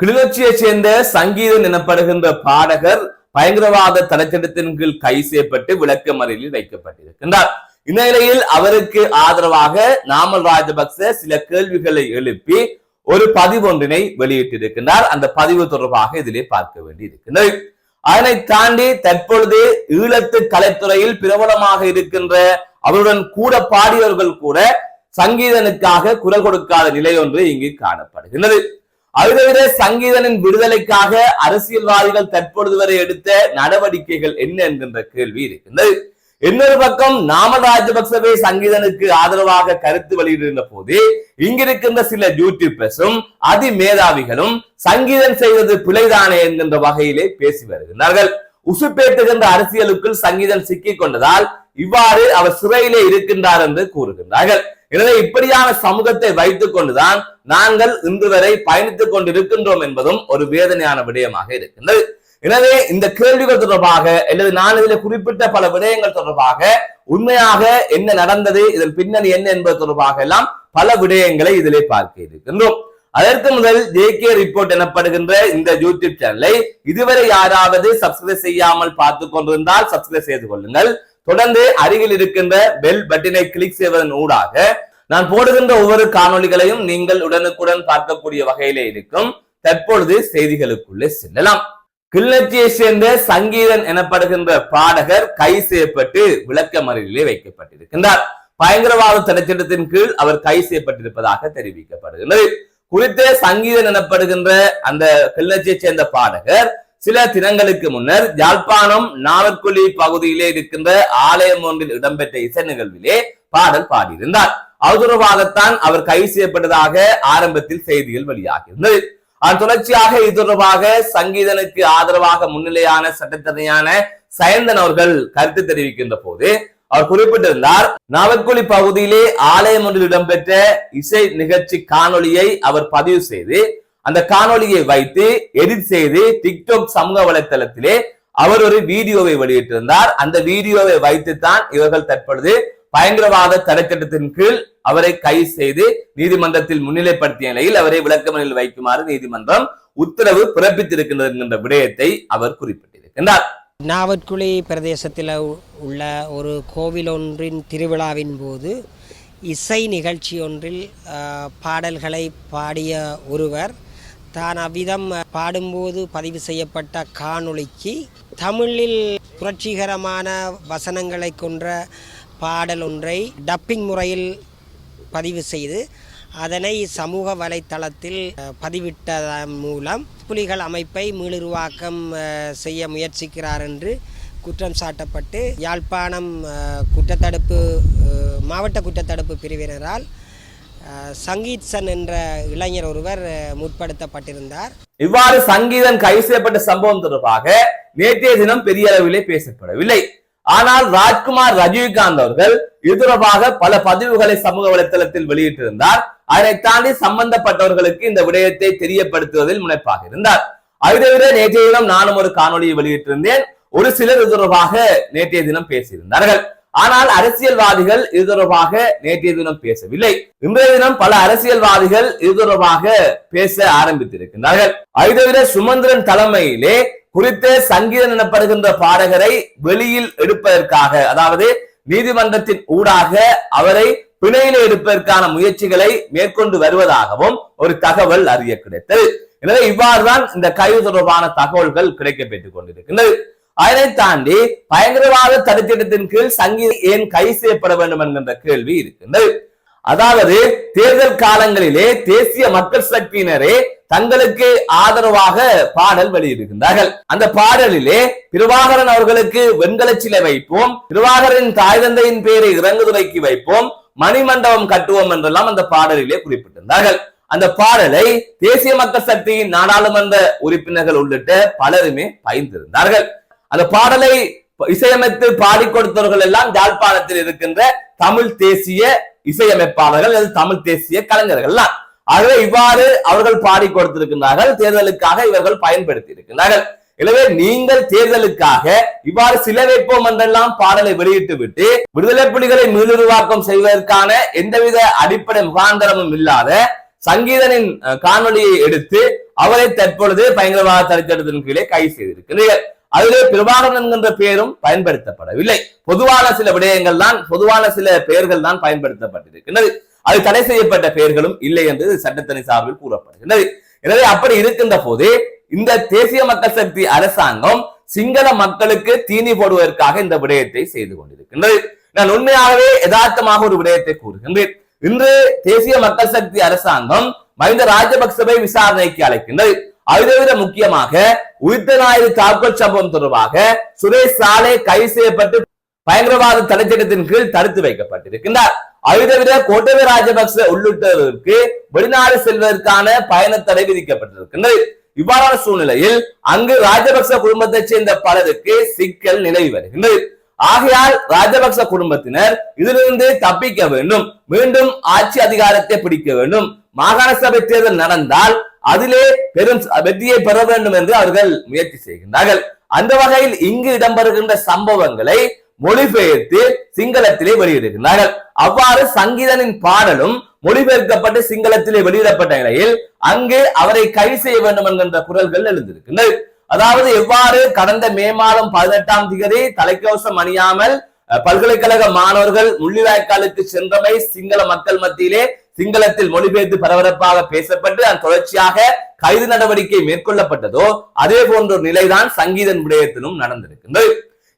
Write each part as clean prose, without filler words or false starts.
கிளிநொச்சியை சேர்ந்த சங்கீதன் எனப்படுகின்ற பாடகர் பயங்கரவாத தடைச்சட்டத்தின் கீழ் கைது செய்யப்பட்டு விளக்கமறியலில் வைக்கப்பட்டிருக்கின்றார். இந்த நிலையில் அவருக்கு ஆதரவாக நாமல் ராஜபக்ச சில கேள்விகளை எழுப்பி ஒரு பதிவு ஒன்றினை வெளியிட்டிருக்கின்றார். அந்த பதிவு தொடர்பாக இதிலே பார்க்க வேண்டி இருக்கின்றது. அதனை தாண்டி தற்பொழுது ஈழத்து கலைத்துறையில் பிரபலமாக இருக்கின்ற அவருடன் கூட பாடியவர்கள் கூட சங்கீதனுக்காக குரல் கொடுக்காத நிலை ஒன்று இங்கு காணப்படுகின்றது. அது தவிர சங்கீதனின் விடுதலைக்காக அரசியல்வாதிகள் தற்பொழுது வரை எடுத்த நடவடிக்கைகள் என்ன என்கின்ற கேள்வி இருக்கின்றது. இன்னொரு பக்கம் நாமல் ராஜபக்சவே சங்கீதனுக்கு ஆதரவாக கருத்து வெளியிடுகின்ற போது இங்கிருக்கின்ற சில யூடியூபர்ஸும் அதிமேதாவிகளும் சங்கீதன் செய்தது பிழைதானே என்கின்ற வகையிலே பேசி வருகின்றார்கள். உசுப்பேட்டுகின்ற அரசியலுக்குள் சங்கீதன் சிக்கிக் கொண்டதால் இவ்வாறு அவர் சிறையிலே இருக்கின்றார் என்று கூறுகின்றார்கள். எனவே இப்படியான சமூகத்தை வைத்துக் கொண்டுதான் நாங்கள் இன்று வரை பயணித்துக் கொண்டிருக்கின்றோம் என்பதும் ஒரு வேதனையான விடயமாக இருக்கின்றது. எனவே இந்த கேள்விகள் தொடர்பாக அல்லது நான் இதில் குறிப்பிட்ட பல விடயங்கள் தொடர்பாக உண்மையாக என்ன நடந்தது, இதன் பின்னணி என்ன என்பது தொடர்பாக எல்லாம் பல விடயங்களை இதிலே பார்க்க இருக்கின்றோம். அதற்கு முதல் JK ரிப்போர்ட் எனப்படுகின்ற இந்த யூடியூப் சேனலை இதுவரை யாராவது சப்ஸ்கிரைப் செய்யாமல் பார்த்துக் கொண்டிருந்தால் சப்ஸ்கிரைப் செய்து கொள்ளுங்கள். தொடர்ந்து அருகில் இருக்கின்ற பெல் பட்டனை கிளிக் செய்வதன் ஊடாக நான் போடுகின்ற ஒவ்வொரு காணொளிகளையும் நீங்கள் உடனுக்குடன் பார்க்கக்கூடிய வகையிலே இருக்கும். தற்பொழுது செய்திகளுக்குள்ளே செல்லலாம். கிளிநொச்சியை சேர்ந்த சங்கீதன் எனப்படுகின்ற பாடகர் கைது செய்யப்பட்டு விளக்கமறியலிலே வைக்கப்பட்டிருக்கின்றார். பயங்கரவாத தடைச்சட்டத்தின் கீழ் அவர் கைது செய்யப்பட்டிருப்பதாக தெரிவிக்கப்படுகின்றது. குறித்த சங்கீதன் எனப்படுகின்ற அந்த கிளிநொச்சியை சேர்ந்த பாடகர் சில தினங்களுக்கு முன்னர் யாழ்ப்பாணம் நாவற்குழி பகுதியிலே இருக்கின்ற ஆலயம் ஒன்றில் இடம்பெற்ற இசை நிகழ்விலே பாடல் பாடியிருந்தார். அது தொடர்பாகத்தான் அவர் கைது செய்யப்பட்டதாக ஆரம்பத்தில் செய்திகள் வெளியாகியிருந்தது. அதன் தொடர்ச்சியாக இது தொடர்பாக சங்கீதனுக்கு ஆதரவாக முன்னிலையான சட்டத்தரணியான சயந்தன் அவர்கள் கருத்து தெரிவிக்கின்ற போது அவர் குறிப்பிட்டிருந்தார், நாவற்குழி பகுதியிலே ஆலயம் ஒன்றில் இடம்பெற்ற இசை நிகழ்ச்சி காணொலியை அவர் பதிவு செய்து அந்த காணொலியை வைத்து எடிட் செய்து டிக்டாக் சமூக வலைத்தளத்திலே அவர் ஒரு வீடியோவை வெளியிட்டிருந்தார். அந்த வீடியோவை வைத்துத்தான் இவர்கள் தற்பொழுது பயங்கரவாத தடைச்சட்டத்தின் கீழ் அவரை கைது செய்து நீதிமன்றத்தில் முன்னிலைப்படுத்திய நிலையில் அவரை விளக்கமறியலில் வைக்குமாறு நீதிமன்றம் உத்தரவு பிறப்பித்திருக்கின்றது என்கின்ற விடயத்தை அவர் குறிப்பிட்டிருக்கின்றார். நாவற்குழி பிரதேசத்தில் உள்ள ஒரு கோவில் ஒன்றின் திருவிழாவின் போது இசை நிகழ்ச்சி ஒன்றில் பாடல்களை பாடிய ஒருவர் தான் அவ்விதம் பாடும்போது பதிவு செய்யப்பட்ட காணொளிக்கு தமிழில் புரட்சிகரமான வசனங்களை கொன்ற பாடல் ஒன்றை டப்பிங் முறையில் பதிவு செய்து அதனை சமூக வலைத்தளத்தில் பதிவிட்டதன் மூலம் புலிகள் அமைப்பை மீளுருவாக்கம் செய்ய முயற்சிக்கிறார் என்று குற்றம் சாட்டப்பட்டு யாழ்ப்பாணம் மாவட்ட குற்றத்தடுப்பு பிரிவினரால் சங்கீத்சன் என்ற இளைஞர் ஒருவர் முற்படுத்தப்பட்டிருந்தார். இவ்வாறு சங்கீதன் கைது செய்யப்பட்ட சம்பவம் தொடர்பாக நேற்றைய தினம் பெரிய அளவிலே பேசப்படவில்லை. ஆனால் ராஜ்குமார் ரஜினிகாந்த் அவர்கள் இது தொடர்பாக பல பதிவுகளை சமூக வலைத்தளத்தில் வெளியிட்டிருந்தார். அதனை தாண்டி சம்பந்தப்பட்டவர்களுக்கு இந்த விடயத்தை தெரியப்படுத்துவதில் முனைப்பாக இருந்தார். அதை தவிர நேற்றைய தினம் நானும் ஒரு காணொலியை வெளியிட்டிருந்தேன். ஒரு சிலர் இது தொடர்பாக நேற்றைய தினம் பேசியிருந்தார்கள். ஆனால் அரசியல்வாதிகள் இது தொடர்பாக நேற்றைய தினம் பேசவில்லை. இன்றைய தினம் பல அரசியல்வாதிகள் இது தொடர்பாக பேச ஆரம்பித்திருக்கின்றார்கள். அதை தவிர சுமந்திரன் தலைமையிலே குறித்த சங்கீதன் எனப்படுகின்ற பாடகரை வெளியில் எடுப்பதற்காக, அதாவது நீதிமன்றத்தின் ஊடாக அவரை பிணையில எடுப்பதற்கான முயற்சிகளை மேற்கொண்டு வருவதாகவும் ஒரு தகவல் அறிய கிடைத்தது. எனவே இவ்வாறுதான் இந்த கைது தொடர்பான தகவல்கள் கிடைக்கப்பெற்றுக் கொண்டிருக்கின்றது. அதனை தாண்டி பயங்கரவாத தடைச்சட்டத்தின் கீழ் சங்கீதம் ஏன் கைது செய்யப்பட வேண்டும் என்கின்ற கேள்வி இருக்கின்றது. அதாவது தேர்தல் காலங்களிலே தேசிய மக்கள் சக்தியினரே தங்களுக்கு ஆதரவாக பாடல் வெளியிடுகின்றார்கள். அந்த பாடலிலே பிரபாகரன் அவர்களுக்கு வெண்கல சிலை வைப்போம், பிரபாகரனின் தாய் தந்தையின் பெயரை இறங்குதுறைக்கு வைப்போம், மணிமண்டபம் கட்டுவோம் என்றெல்லாம் அந்த பாடலிலே குறிப்பிட்டிருந்தார்கள். அந்த பாடலை தேசிய மக்கள் சக்தியின் நாடாளுமன்ற உறுப்பினர்கள் உள்ளிட்ட பலருமே பயின்றிருந்தார்கள். அந்த பாடலை இசையமைத்து பாடி கொடுத்தவர்கள் எல்லாம் யாழ்ப்பாணத்தில் இருக்கின்ற தமிழ் தேசிய இசையமைப்பாளர்கள் அல்லது தமிழ் தேசிய கலைஞர்கள் தான். ஆகவே இவ்வாறு அவர்கள் பாடி கொடுத்திருக்கின்றார்கள். தேர்தலுக்காக இவர்கள் பயன்படுத்தி இருக்கின்றார்கள். எனவே நீங்கள் தேர்தலுக்காக இவ்வாறு சில வைப்போம் என்றெல்லாம் பாடலை வெளியிட்டு விட்டு விடுதலை புலிகளை மீளுருவாக்கம் செய்வதற்கான எந்தவித அடிப்படை முகாந்தரமும் இல்லாத சங்கீதனின் காணொலியை எடுத்து அவரை தற்பொழுது பயங்கரவாத தடைச்சட்டத்தின் கீழே கைது செய்திருக்கிறீர்கள். அதிலே பிரபாகரன் என்கின்ற பெயரும் பயன்படுத்தப்படவில்லை. பொதுவான சில விடயங்கள் தான், பொதுவான சில பெயர்கள் தான் பயன்படுத்தப்பட்டிருக்கின்றது. அது தடை செய்யப்பட்ட பெயர்களும் இல்லை என்று சட்டத்தணி சார்பில் கூறப்படுகின்றது. எனவே அப்படி இருக்கின்ற போது இந்த தேசிய மக்கள் சக்தி அரசாங்கம் சிங்கள மக்களுக்கு தீனி போடுவதற்காக இந்த விடயத்தை செய்து கொண்டிருக்கின்றது. நான் உண்மையாகவே யதார்த்தமாக ஒரு விடயத்தை கூறுகின்றேன். இன்று தேசிய மக்கள் சக்தி அரசாங்கம் மஹிந்த ராஜபக்சவை விசாரணைக்கு அழைக்கின்றது. அதை முக்கியமாக உயிர்த்த ஞாயிறு தாக்குதல் சம்பவம் தொடர்பாக சுரேஷ் சாலே கைது செய்யப்பட்டு பயங்கரவாத தடைச்சட்டத்தின் கீழ் தடுத்து வைக்கப்பட்டிருக்கின்றார். அதை கோட்டபய ராஜபக்ச உள்ளிட்டவர்களுக்கு வெளிநாடு செல்வதற்கான பயண தடை விதிக்கப்பட்டிருக்கின்றது. இவ்வாறான சூழ்நிலையில் அங்கு ராஜபக்ச குடும்பத்தைச் சேர்ந்த பலருக்கு சிக்கல் நிலவி வருகின்றது. ஆகையால் ராஜபக்ச குடும்பத்தினர் இதிலிருந்து தப்பிக்க வேண்டும், மீண்டும் ஆட்சி அதிகாரத்தை பிடிக்க வேண்டும், மாகாண சபை தேர்தல் நடந்தால் அதிலே பெரும் வெற்றியை பெற வேண்டும் என்று அவர்கள் முயற்சி செய்கின்றார்கள். அந்த வகையில் இங்கு இடம்பெறுகின்ற சம்பவங்களை மொழிபெயர்த்து சிங்களத்திலே வெளியிடுகின்றார்கள். அவ்வாறு சங்கீதனின் பாடலும் மொழிபெயர்க்கப்பட்டு சிங்களத்திலே வெளியிடப்பட்ட நிலையில் அங்கு அவரை கைது செய்ய வேண்டும் என்கின்ற குரல்கள் எழுந்திருக்கின்றது. அதாவது எவ்வாறு கடந்த மே மாதம் 18ஆம் தேதி தலைக்கவசம் அணியாமல் பல்கலைக்கழக மாணவர்கள் முள்ளிவாய்க்காலுக்கு சென்றமை சிங்கள மக்கள் மத்தியிலே சிங்களத்தில் மொழிபெயர்த்து பரபரப்பாக பேசப்பட்டு அதன் தொடர்ச்சியாக கைது நடவடிக்கை மேற்கொள்ளப்பட்டதோ அதே போன்ற ஒரு நிலைதான் சங்கீதன் விடயத்திலும் நடந்திருக்கின்றது.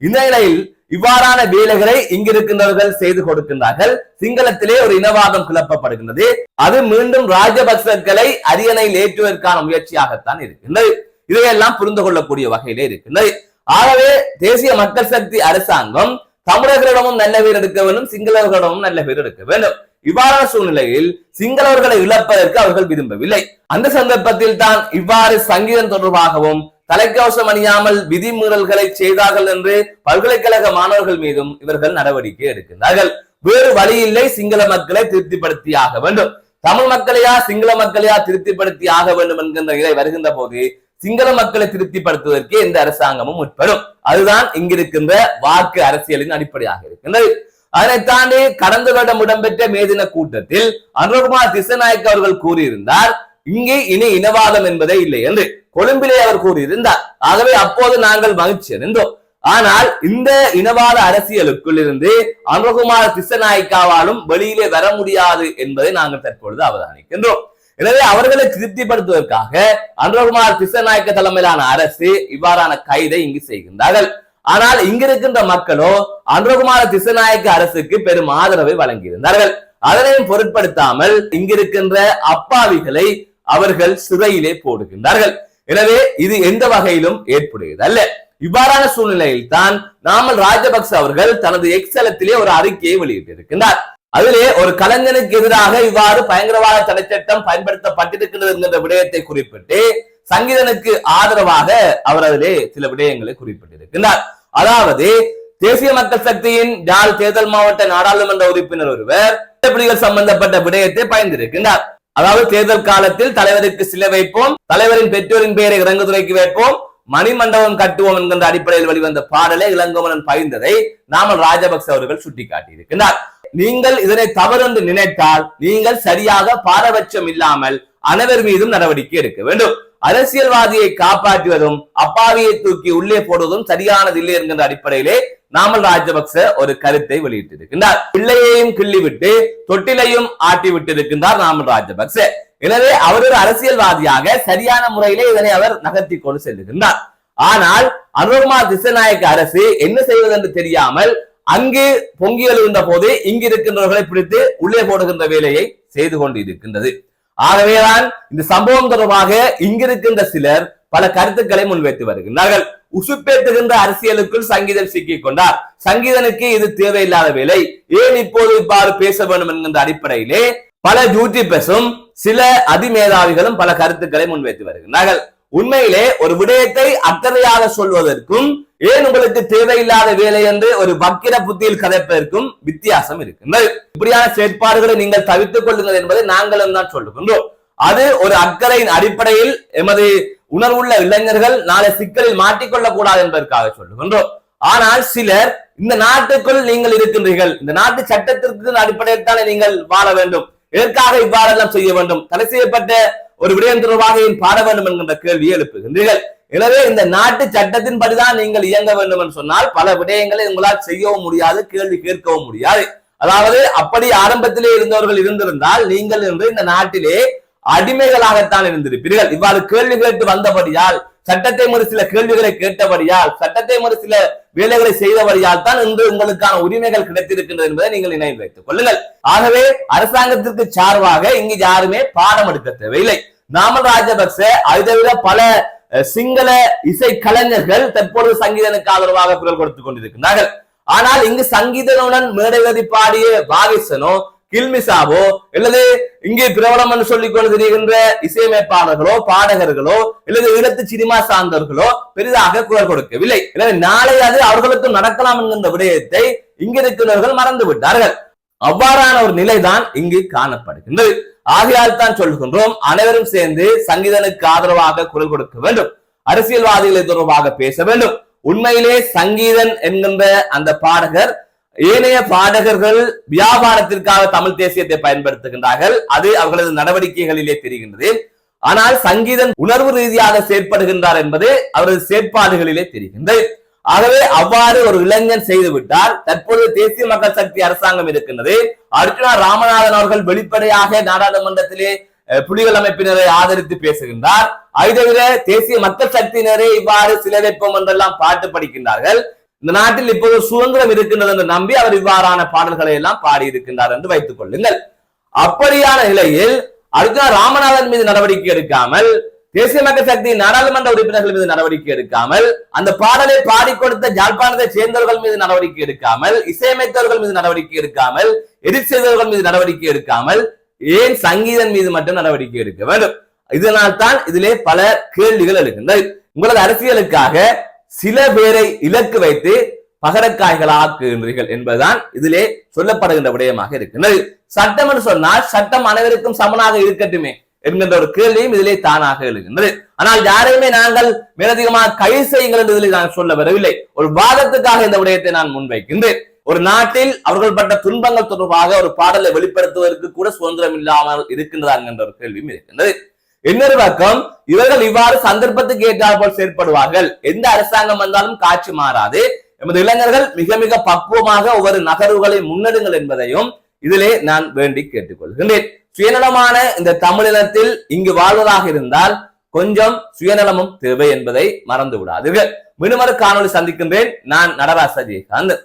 இந்த நிலையில் இவ்வாறான வேலைகளை இங்கிருக்கின்றவர்கள் செய்து கொடுக்கின்றார்கள். சிங்களத்திலே ஒரு இனவாதம் கிளப்பப்படுகின்றது. அது மீண்டும் ராஜபக்சர்களை அரியணையில் ஏற்றுவதற்கான முயற்சியாகத்தான் இருக்கின்றது. இதையெல்லாம் புரிந்து கொள்ளக்கூடிய வகையிலே இருக்கின்றது. ஆகவே தேசிய மக்கள் சக்தி அரசாங்கம் தமிழர்களிடமும் நல்ல பேர் எடுக்க வேண்டும், சிங்களவர்களிடமும் நல்ல பேர் எடுக்க வேண்டும். இவ்வாறான சூழ்நிலையில் சிங்களவர்களை இழப்பதற்கு அவர்கள் விரும்பவில்லை. அந்த சந்தர்ப்பத்தில் தான் இவ்வாறு சங்கீதம் தொடர்பாகவும் தலைக்கவசம் அணியாமல் விதிமீறல்களை செய்தார்கள் என்று பல்கலைக்கழக மாணவர்கள் மீதும் இவர்கள் நடவடிக்கை எடுக்கின்றார்கள். வேறு வழி இல்லை, சிங்கள மக்களை திருப்திப்படுத்தி ஆக வேண்டும். தமிழ் மக்களையா சிங்கள மக்களையா திருப்திப்படுத்தி ஆக வேண்டும் என்கின்ற நிலை வருகின்ற போது சிங்கள மக்களை திருப்திப்படுத்துவதற்கு எந்த அரசாங்கமும் முற்படும். அதுதான் இங்கிருக்கின்ற வாக்கு அரசியலின் அடிப்படையாக இருக்கின்றது. அதனை தாண்டி கடந்த வருடம் இடம்பெற்ற மேதின கூட்டத்தில் அனுரகுமார் திசநாயக்க அவர்கள் கூறியிருந்தார், இங்கே இனி இனவாதம் என்பதே இல்லை என்று கொழும்பிலே அவர் கூறியிருந்தார். ஆகவே அப்போது நாங்கள் மகிழ்ச்சி அடைந்தோம். ஆனால் இந்த இனவாத அரசியலுக்குள் இருந்து அனுரகுமார் திசநாயக்காவாலும் வெளியிலே வர முடியாது என்பதை நாங்கள் தற்பொழுது அவதானிக்கின்றோம். எனவே அவர்களை திருப்திப்படுத்துவதற்காக அனுரகுமார் திசநாயக்க தலைமையிலான அரசு இவ்வாறான கைதை இங்கு செய்கின்றார்கள். ஆனால் இங்கிருக்கின்ற மக்களோ அனுரகுமார திசநாயக்க அரசுக்கு பெரும் ஆதரவை வழங்கியிருந்தார்கள். அதனையும் பொருட்படுத்தாமல் இங்கிருக்கின்ற அப்பாவிகளை அவர்கள் சிறையிலே போடுகின்றார்கள். எனவே இது எந்த வகையிலும் ஏற்புடையது அல்ல. இவ்வாறான சூழ்நிலையில் தான் நாமல் ராஜபக்ச அவர்கள் தனது எக்ஸலத்திலே ஒரு அறிக்கையை வெளியிட்டிருக்கின்றார். அதிலே ஒரு கலைஞனுக்கு எதிராக இவ்வாறு பயங்கரவாத தடை சட்டம் பயன்படுத்தப்பட்டிருக்கிறது என்கிற விடயத்தை குறிப்பிட்டு சங்கீதனுக்கு ஆதரவாக அவர் அதிலே சில விடயங்களை குறிப்பிட்டிருக்கிறார். அதாவது தேசிய மக்கள் சக்தியின் யாழ் தேர்தல் மாவட்ட நாடாளுமன்ற உறுப்பினர் ஒருவர் புலிகள் சம்பந்தப்பட்ட விடயத்தை பயந்திருக்கின்றார். அதாவது தேர்தல் காலத்தில் தலைவருக்கு சிலை வைப்போம், தலைவரின் பெற்றோரின் பெயரை இறங்குதுறைக்கு வைப்போம், மணிமண்டபம் கட்டுவோம் என்கின்ற அடிப்படையில் வெளிவந்த பாடலை இளங்கோவனன் பகிர்ந்ததை நாமல் ராஜபக்ச அவர்கள் சுட்டிக்காட்டியிருக்கிறார். நீங்கள் இதனை தவறு என்று நினைத்தால் நீங்கள் சரியாக பாரபட்சம் இல்லாமல் அனைவர் மீதும் நடவடிக்கை எடுக்க வேண்டும். அரசியல்வாதியை காப்பாற்றுவதும் அப்பாவியை தூக்கி உள்ளே போடுவதும் சரியானது இல்லை என்கின்ற அடிப்படையிலே நாமல் ராஜபக்ச ஒரு கருத்தை வெளியிட்டிருக்கின்றார். பிள்ளையையும் கிள்ளிவிட்டு தொட்டிலையும் ஆட்டி விட்டிருக்கின்றார் நாமல் ராஜபக்ச. எனவே அவர் ஒரு அரசியல்வாதியாக சரியான முறையிலே இதனை அவர் நகர்த்தி கொண்டு செல்லுகின்றார். ஆனால் அனுரகுமார் திசநாயக்க அரசு என்ன செய்வது என்று தெரியாமல் அங்கு பொங்கி எழுகின்ற போது இங்கு இருக்கின்றவர்களை பிடித்து உள்ளே போடுகின்ற வேலையை செய்து கொண்டு இருக்கின்றது. ஆகவேதான் இந்த சம்பவம் தொடர்பாக இங்கிருக்கின்ற சிலர் பல கருத்துக்களை முன்வைத்து வருகின்றார்கள். உசுப்பேற்றுகின்ற அரசியலுக்குள் சங்கீதன் சிக்கிக் கொண்டார், சங்கீதனுக்கு இது தேவையில்லாத வேலை, ஏன் இப்போது இவ்வாறு பேச வேண்டும் என்கின்ற அடிப்படையிலே பல யூடியூபர்ஸும் சில அதிமேதாவிகளும் பல கருத்துக்களை முன்வைத்து வருகின்றார்கள். உண்மையிலே ஒரு விடயத்தை அக்கறையாக சொல்வதற்கும் ஏன் உங்களுக்கு தேவையில்லாத வேலை என்று ஒரு வக்கிர புத்தியில் கதைப்பதற்கும் வித்தியாசம் இருக்கின்றது. இப்படியான செயற்பாடுகளை நீங்கள் தவிர்த்துக் கொள்ளுங்கள் என்பதை நாங்களும் தான் சொல்லுகின்றோம். அது ஒரு அக்கறையின் அடிப்படையில் எமது உணர்வுள்ள இளைஞர்கள் நாளை சிக்கலில் மாட்டிக்கொள்ளக் கூடாது என்பதற்காக சொல்லுகின்றோம். ஆனால் சிலர் இந்த நாட்டுக்குள் நீங்கள் இருக்கின்றீர்கள், இந்த நாட்டு சட்டத்திற்கு அடிப்படையில் தானே நீங்கள் வாழ வேண்டும், எதற்காக இவ்வாறெல்லாம் செய்ய வேண்டும், தடை செய்யப்பட்ட ஒரு விடயம் தொடர்பாக ஏன் பாட வேண்டும் என்கின்ற கேள்வியை எழுப்புகின்றீர்கள். எனவே இந்த நாட்டு சட்டத்தின்படிதான் நீங்கள் இயங்க வேண்டும் என்று சொன்னால் பல விடயங்களை உங்களால் செய்யவும் முடியாது, கேள்வி கேட்கவும் முடியாது. அதாவது அப்படி ஆரம்பத்திலே இருந்தவர்கள் இருந்திருந்தால் நீங்கள் இன்று இந்த நாட்டிலே அடிமைகளாகத்தான் இருந்திருப்பீர்கள். இவ்வாறு கேள்வி கேட்டு வந்தபடியால், சட்டத்தை ஒரு சில கேள்விகளை கேட்டபடியால், சட்டத்தை ஒரு சில வேலைகளை செய்தபடியால் தான் இன்று உங்களுக்கான உரிமைகள் கிடைத்திருக்கின்றது என்பதை நீங்கள் நினைவு வைத்துக் கொள்ளுங்கள். ஆகவே அரசாங்கத்திற்கு சார்பாக இங்கு யாருமே பாடம் எடுக்க தேவையில்லை. நாமல் ராஜபக்ச இதைவிட பல சிங்கள இசை கலைஞர்கள் தற்பொழுது சங்கீதனுக்கு ஆதரவாக குரல் கொடுத்துக் கொண்டிருக்கிறார்கள். ஆனால் இங்கு சங்கீதனுடன் மேடைவதி பாடிய வாகிசனோ கில்மிசாவோ அல்லது இங்கே பிரபலம் என்று சொல்லிக் கொண்டு தெரிகின்ற இசையமைப்பாளர்களோ பாடகர்களோ அல்லது ஈழத்து சினிமா சார்ந்தவர்களோ பெரிதாக குரல் கொடுக்கவில்லை. எனவே நாளை அது அவர்களுக்கும் நடக்கலாம் என்கின்ற விடயத்தை இங்கிருக்கிறவர்கள் மறந்து விட்டார்கள். அவ்வாறான ஒரு நிலைதான் இங்கு காணப்படுகின்றது. ஆகையால் தான் சொல்கின்றோம், அனைவரும் சேர்ந்து சங்கீதனுக்கு ஆதரவாக குரல் கொடுக்க வேண்டும், அரசியல்வாதிகளை தொடர்பாக பேச வேண்டும். உண்மையிலே சங்கீதன் என்கின்ற அந்த பாடகர் ஏனைய பாடகர்கள் வியாபாரத்திற்காக தமிழ் தேசியத்தை பயன்படுத்துகின்றார்கள், அது அவர்களது நடவடிக்கைகளிலே தெரிகின்றது. ஆனால் சங்கீதன் உணர்வு ரீதியாக செயற்படுகின்றார் என்பது அவரது செயற்பாடுகளிலே தெரிகின்றது. ஆகவே அவ்வாறு ஒரு இளைஞன் செய்துவிட்டால், தற்போது தேசிய மக்கள் சக்தி அரசாங்கம் இருக்கின்றது, அர்ஜுனா ராமநாதன் அவர்கள் வெளிப்படையாக நாடாளுமன்றத்திலே புலிகள் அமைப்பினரை ஆதரித்து பேசுகின்றார். ஐதவிர தேசிய மக்கள் சக்தியினரே இவ்வாறு சிலை வைப்போம் என்றெல்லாம் பாட்டு படிக்கின்றார்கள். இந்த நாட்டில் இப்போது சுதந்திரம் இருக்கின்றது என்று நம்பி அவர் இவ்வாறான பாடல்களை எல்லாம் பாடி இருக்கின்றார் என்று வைத்துக் கொள்ளுங்கள். அப்படியான நிலையில் அர்ஜுனா ராமநாதன் மீது நடவடிக்கை எடுக்காமல், தேசிய மக்கள் சக்தி நாடாளுமன்ற உறுப்பினர்கள் மீது நடவடிக்கை எடுக்காமல், அந்த பாடலை பாடி கொடுத்த யாழ்ப்பாணத்தை சேர்ந்தவர்கள் மீது நடவடிக்கை எடுக்காமல், இசையமைத்தவர்கள் மீது நடவடிக்கை எடுக்காமல், எதிர் செய்தவர்கள் மீது நடவடிக்கை எடுக்காமல், ஏன் சங்கீதன் மீது மட்டும் நடவடிக்கை எடுக்க வேண்டும்? இதனால் தான் இதிலே பல கேள்விகள் எழுகின்றது. உங்களது அரசியலுக்காக சில பேரை இலக்கு வைத்து பகரக்காய்களாக்குகின்றீர்கள் என்பதுதான் இதிலே சொல்லப்படுகின்ற விடயமாக இருக்கின்றது. சட்டம் என்று சொன்னால் சட்டம் அனைவருக்கும் சமனாக இருக்கட்டுமே என்கின்ற ஒரு கேள்வியும் இதிலே தானாக எழுகின்றது. ஆனால் யாரையுமே நாங்கள் மேலதிகமாக கைது செய்யுங்கள் என்று இதில் நான் சொல்ல வரவில்லை. ஒரு வாதத்துக்காக இந்த விடயத்தை நான் முன்வைக்கின்றேன். ஒரு நாட்டில் அவர்கள் பட்ட துன்பங்கள் தொடர்பாக ஒரு பாடலை வெளிப்படுத்துவதற்கு கூட சுதந்திரம் இல்லாமல் இருக்கின்றதா என்கின்ற ஒரு கேள்வியும் இருக்கின்றது. இன்னொரு பக்கம் இவர்கள் இவ்வாறு சந்தர்ப்பத்துக்கு ஏற்றால் போல் செயற்படுவார்கள். எந்த அரசாங்கம் வந்தாலும் காட்சி மாறாது. எமது இளைஞர்கள் மிக மிக பக்குவமாக ஒவ்வொரு நகர்வுகளை முன்னெடுங்கள் என்பதையும் இதிலே நான் வேண்டி கேட்டுக்கொள்கின்றேன். சுயநலமான இந்த தமிழினத்தில் இங்கு வாழ்வதாக இருந்தால் கொஞ்சம் சுயநலமும் தேவை என்பதை மறந்து விடாதீர்கள். மீண்டும் ஒரு காணொலி சந்திக்கின்றேன். நான் நடராஜ் சஜயகாந்த்.